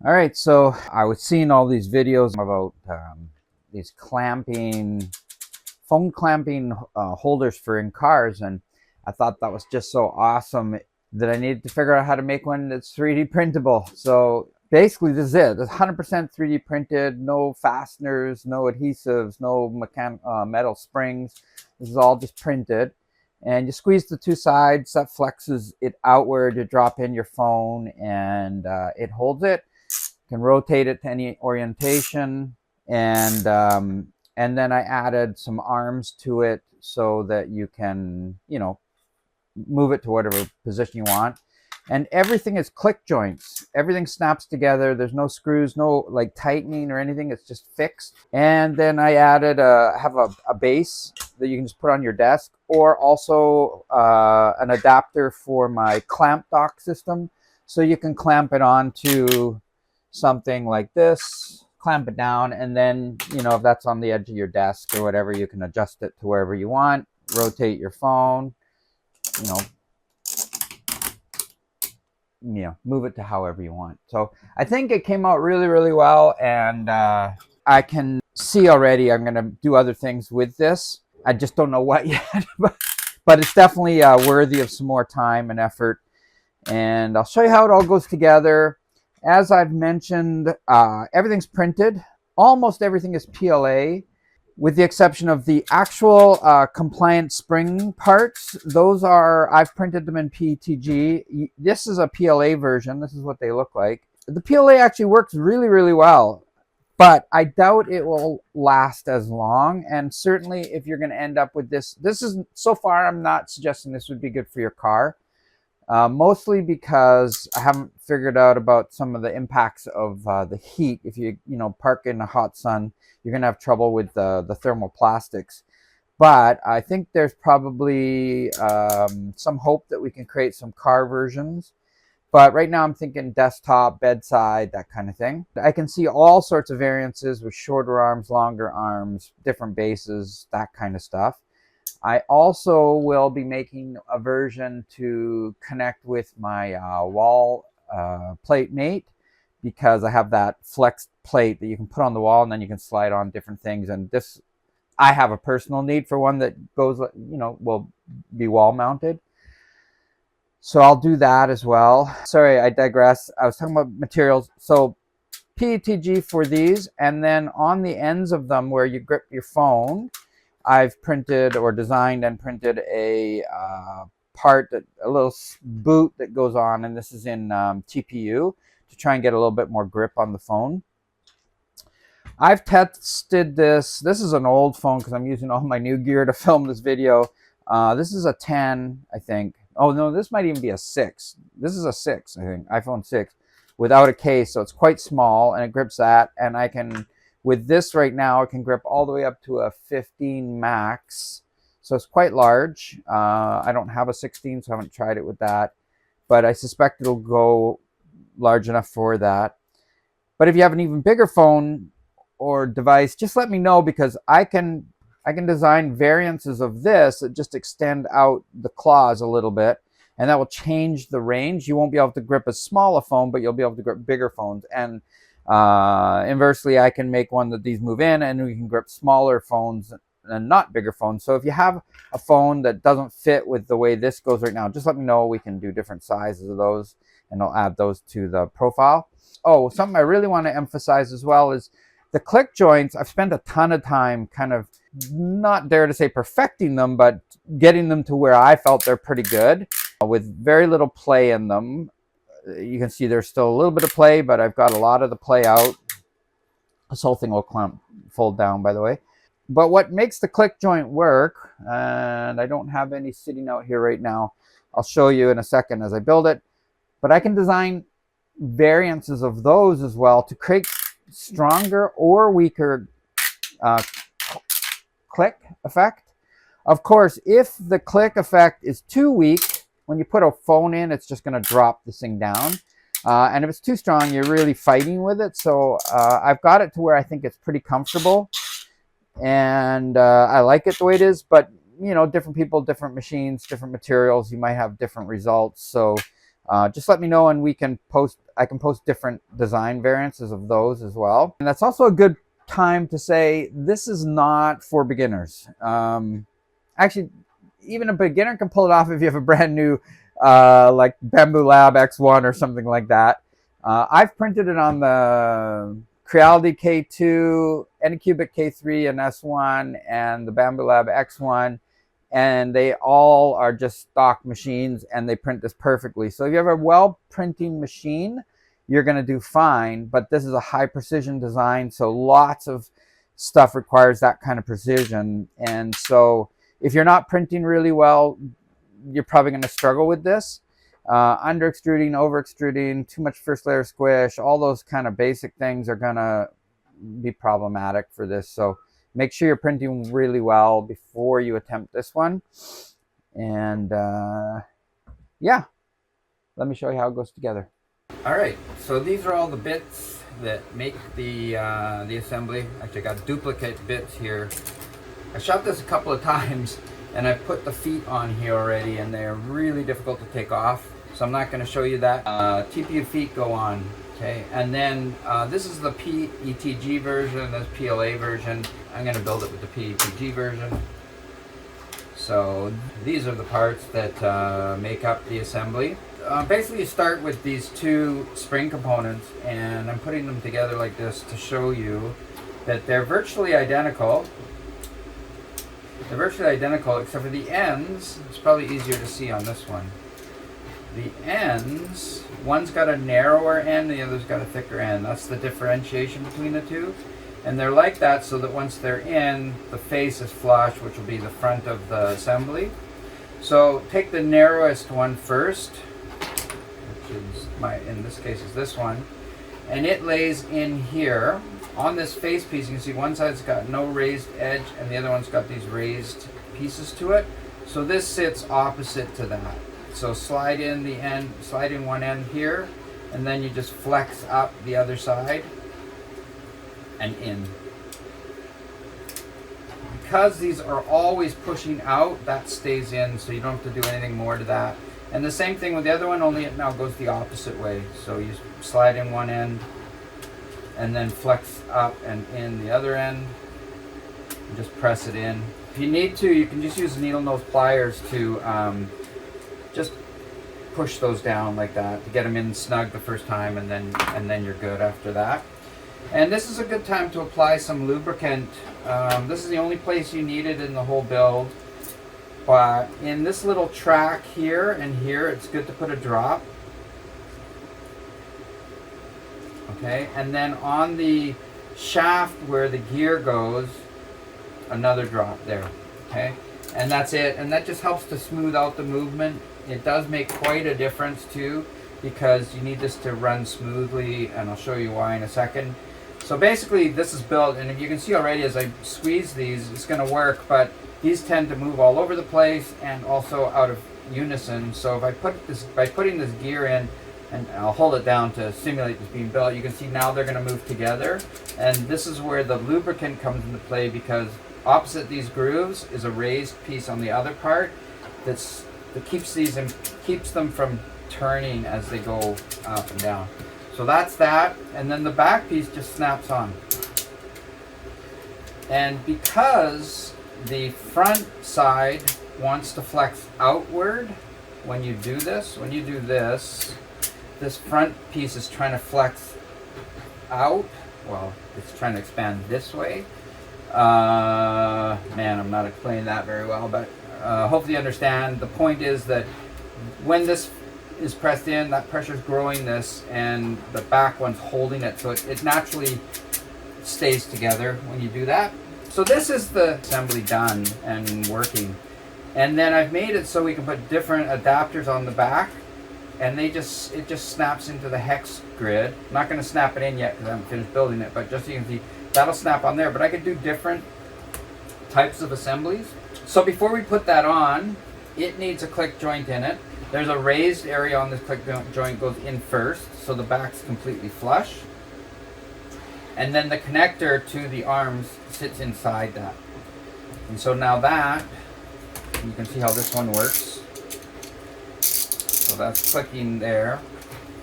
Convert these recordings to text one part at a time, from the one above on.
All right, so I was seeing all these videos about these phone clamping holders for in cars, and I thought that was just so awesome that I needed to figure out how to make one that's 3D printable. So basically, this is it. It's 100% 3D printed, no fasteners, no adhesives, no metal springs. This is all just printed. And you squeeze the two sides, that flexes it outward. You drop in your phone, and it holds it. You can rotate it to any orientation, and then I added some arms to it so that you can, move it to whatever position you want. And everything is click joints. Everything snaps together. There's no screws, no like tightening or anything. It's just fixed. And then I added have a base that you can just put on your desk, or also an adapter for my clamp dock system, so you can clamp it onto something like this, clamp it down, and then, if that's on the edge of your desk or whatever, you can adjust it to wherever you want, rotate your phone, you know, move it to however you want. So I think it came out really, really well, and I can see already I'm going to do other things with this. I just don't know what yet, but it's definitely worthy of some more time and effort. And I'll show you how it all goes together. As I've mentioned, everything's printed. Almost everything is PLA, with the exception of the actual compliant spring parts. Those I've printed them in PETG. This is a PLA version. This is what they look like. The PLA actually works really, really well, but I doubt it will last as long. And certainly if you're going to end up with this is, so far, I'm not suggesting this would be good for your car. Mostly because I haven't figured out about some of the impacts of the heat. If you park in the hot sun, you're gonna have trouble with the thermoplastics. But I think there's probably some hope that we can create some car versions. But right now I'm thinking desktop, bedside, that kind of thing. I can see all sorts of variances with shorter arms, longer arms, different bases, that kind of stuff. I also will be making a version to connect with my wall plate mate, because I have that flexed plate that you can put on the wall, and then you can slide on different things. And this, I have a personal need for one that goes, will be wall mounted. So I'll do that as well. Sorry, I digress. I was talking about materials. So PETG for these, and then on the ends of them where you grip your phone, I've printed or designed and printed a a little boot that goes on, and this is in TPU to try and get a little bit more grip on the phone. I've tested this. This is an old phone because I'm using all my new gear to film this video. This is a 10, I think. Oh no, this might even be a 6. This is a 6, I think, iPhone 6, without a case, so it's quite small, and it grips that, and I can, with this right now, it can grip all the way up to a 15 max. So it's quite large. I don't have a 16, so I haven't tried it with that. But I suspect it'll go large enough for that. But if you have an even bigger phone or device, just let me know, because I can design variances of this that just extend out the claws a little bit, and that will change the range. You won't be able to grip a smaller phone, but you'll be able to grip bigger phones. And inversely, I can make one that these move in, and we can grip smaller phones and not bigger phones. So if you have a phone that doesn't fit with the way this goes right now, just let me know. We can do different sizes of those, and I'll add those to the profile. Oh, something I really want to emphasize as well is the click joints. I've spent a ton of time kind of, not dare to say perfecting them, but getting them to where I felt they're pretty good, with very little play in them. You can see there's still a little bit of play, but I've got a lot of the play out. This whole thing will fold down, by the way. But what makes the click joint work, and I don't have any sitting out here right now, I'll show you in a second as I build it, but I can design variances of those as well to create stronger or weaker click effect. Of course, if the click effect is too weak, when you put a phone in, it's just going to drop this thing down. And if it's too strong, you're really fighting with it. So I've got it to where I think it's pretty comfortable. And I like it the way it is. But, different people, different machines, different materials, you might have different results. So just let me know and I can post different design variances of those as well. And that's also a good time to say this is not for beginners. Actually, even a beginner can pull it off if you have a brand new like Bamboo Lab X1 or something like that. I've printed it on the Creality K2, Anycubic K3 and S1, and the Bamboo Lab X1, and they all are just stock machines and they print this perfectly. So if you have a well printing machine, you're going to do fine, but this is a high precision design, so lots of stuff requires that kind of precision. And so if you're not printing really well, you're probably going to struggle with this. Under extruding, over extruding, too much first layer squish, all those kind of basic things are going to be problematic for this. So make sure you're printing really well before you attempt this one. And yeah, let me show you how it goes together. All right, so these are all the bits that make the assembly. Actually, I got duplicate bits here. I shot this a couple of times and I put the feet on here already, and they're really difficult to take off. So I'm not going to show you that. TPU feet go on, okay? And then this is the PETG version, this PLA version. I'm going to build it with the PETG version. So these are the parts that make up the assembly. Basically, you start with these two spring components, and I'm putting them together like this to show you that they're virtually identical. They're virtually identical except for the ends. It's probably easier to see on this one. The ends, one's got a narrower end, the other's got a thicker end. That's the differentiation between the two. And they're like that so that once they're in, the face is flush, which will be the front of the assembly. So take the narrowest one first, which is in this case is this one, and it lays in here. On this face piece, you can see one side's got no raised edge and the other one's got these raised pieces to it. So this sits opposite to that. So slide in the end, slide in one end here, and then you just flex up the other side and in. Because these are always pushing out, that stays in, so you don't have to do anything more to that. And the same thing with the other one, only it now goes the opposite way. So you slide in one end and then flex up and in the other end and just press it in. If you need to, you can just use needle nose pliers to just push those down like that to get them in snug the first time, and then you're good after that. And this is a good time to apply some lubricant. This is the only place you need it in the whole build, but in this little track here and here, it's good to put a drop. Okay, and then on the shaft where the gear goes, another drop there. Okay, and that's it, and that just helps to smooth out the movement. It does make quite a difference too, because you need this to run smoothly, and I'll show you why in a second. So basically this is built, and you can see already as I squeeze these, it's going to work, but these tend to move all over the place and also out of unison. So if I put this, by putting this gear in, and I'll hold it down to simulate this being built, you can see now they're going to move together, and this is where the lubricant comes into play, because opposite these grooves is a raised piece on the other part that keeps these and keeps them from turning as they go up and down. So that's that, and then the back piece just snaps on. And because the front side wants to flex outward when you do this, this front piece is trying to flex out. Well, it's trying to expand this way. Man, I'm not explaining that very well, but hopefully you understand. The point is that when this is pressed in, that pressure is growing this, and the back one's holding it, so it naturally stays together when you do that. So this is the assembly done and working. And then I've made it so we can put different adapters on the back, and it just snaps into the hex grid. I'm not going to snap it in yet because I haven't finished building it, but just so you can see, that'll snap on there. But I could do different types of assemblies. So before we put that on, it needs a click joint in it. There's a raised area on this click joint, goes in first, so the back's completely flush. And then the connector to the arms sits inside that. And so now that, you can see how this one works. So So that's clicking there.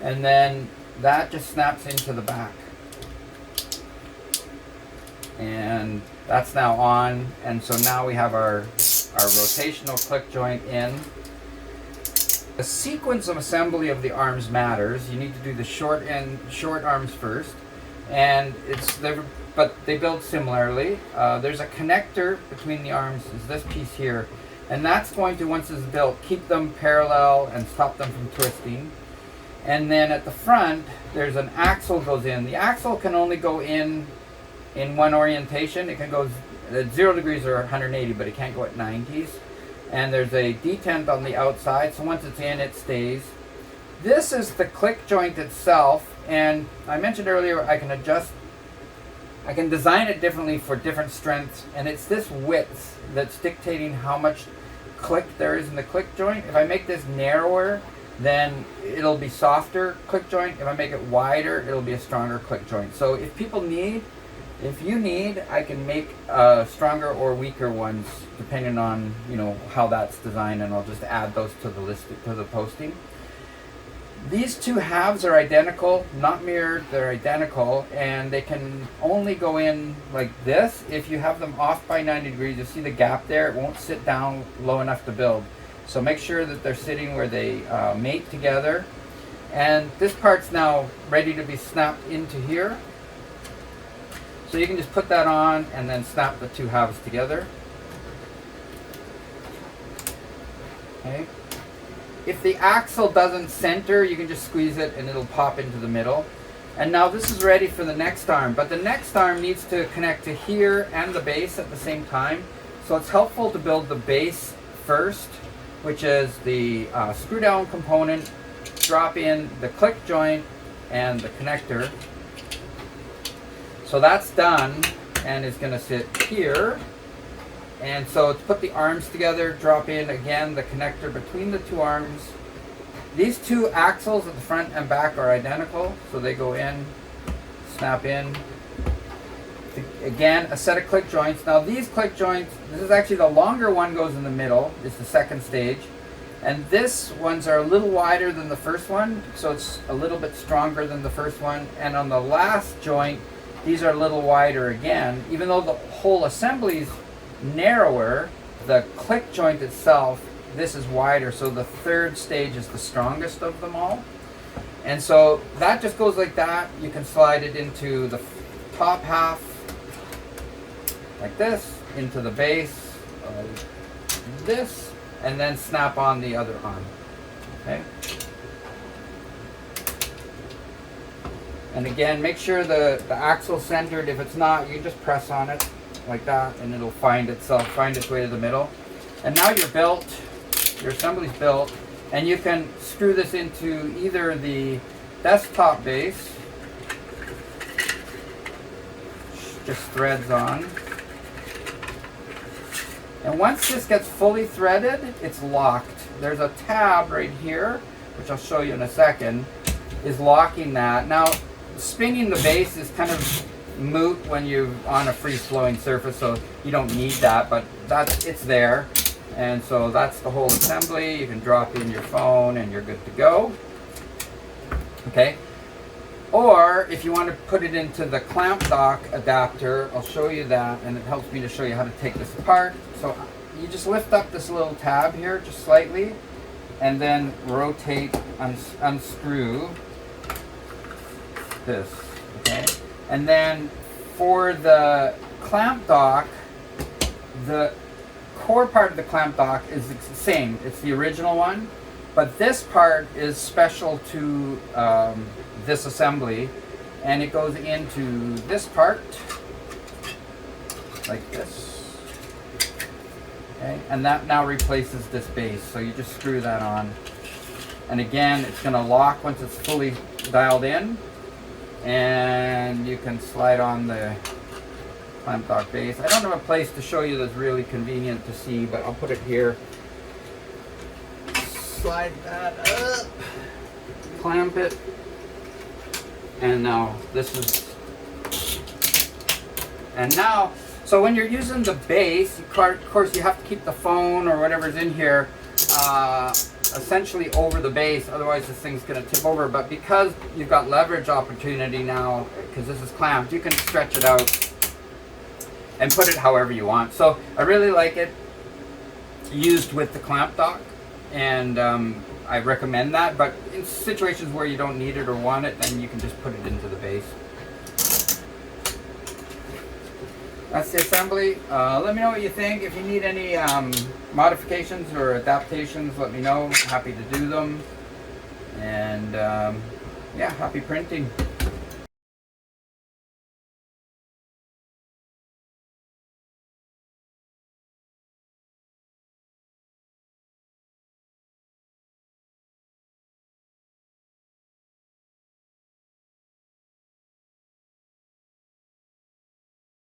And then that just snaps into the back. And that's now on. And so now we have our rotational click joint in. The sequence of assembly of the arms matters. You need to do the short arms first. And but they build similarly. There's a connector between the arms, is this piece here. And that's going to, once it's built, keep them parallel and stop them from twisting. And then at the front, there's an axle goes in. The axle can only go in one orientation. It can go at 0 degrees or 180, but it can't go at 90s. And there's a detent on the outside, so once it's in, it stays. This is the click joint itself, and I mentioned earlier I can design it differently for different strengths, and it's this width that's dictating how much click there is in the click joint. If I make this narrower, then it'll be softer click joint. If I make it wider, it'll be a stronger click joint. So if you need, I can make stronger or weaker ones depending on how that's designed, and I'll just add those to the list, to the posting. These two halves are identical, not mirrored, they're identical, and they can only go in like this. If you have them off by 90 degrees, you'll see the gap there. It won't sit down low enough to build. So make sure that they're sitting where they mate together. And this part's now ready to be snapped into here. So you can just put that on and then snap the two halves together. Okay. If the axle doesn't center, you can just squeeze it and it'll pop into the middle. And now this is ready for the next arm, but the next arm needs to connect to here and the base at the same time. So it's helpful to build the base first, which is the screw down component, drop in the click joint and the connector. So that's done, and it's going to sit here. And so to put the arms together, drop in again the connector between the two arms. These two axles at the front and back are identical, so they go in, snap in. Again, a set of click joints. Now these click joints, this is actually the longer one, goes in the middle, it's the second stage. And this ones are a little wider than the first one, so it's a little bit stronger than the first one. And on the last joint, these are a little wider again. Even though the whole assembly is narrower, the click joint itself, this is wider, so the third stage is the strongest of them all. And so that just goes like that. You can slide it into the top half like this, into the base of this, and then snap on the other arm. Okay. And again, make sure the axle's centered. If it's not, you can just press on it like that and it'll find its way to the middle. And now you're built, your assembly's built, and you can screw this into either the desktop base, just threads on. And once this gets fully threaded, it's locked. There's a tab right here, which I'll show you in a second, is locking that. Now, spinning the base is kind of moot when you're on a free-flowing surface, so you don't need that, but it's there. And so that's the whole assembly. You can drop in your phone and you're good to go. Okay. Or if you want to put it into the clamp dock adapter, I'll show you that, and it helps me to show you how to take this apart. So you just lift up this little tab here just slightly, and then rotate, unscrew this, okay? And then for the clamp dock, the core part of the clamp dock is the same. It's the original one, but this part is special to this assembly, and it goes into this part like this, okay? And that now replaces this base, so you just screw that on, and again it's going to lock once it's fully dialed in, and you can slide on the clamp dock base. I don't have a place to show you that's really convenient to see, but I'll put it here. Slide that up, clamp it, and now this is, and now, so when you're using the base, of course you have to keep the phone or whatever's in here essentially over the base, otherwise this thing's going to tip over. But because you've got leverage opportunity now, because this is clamped, you can stretch it out and put it however you want. So I really like it used with the clamp dock, and I recommend that. But in situations where you don't need it or want it, then you can just put it into the base. That's the assembly. Let me know what you think. If you need any modifications or adaptations, let me know. Happy to do them. And yeah, happy printing.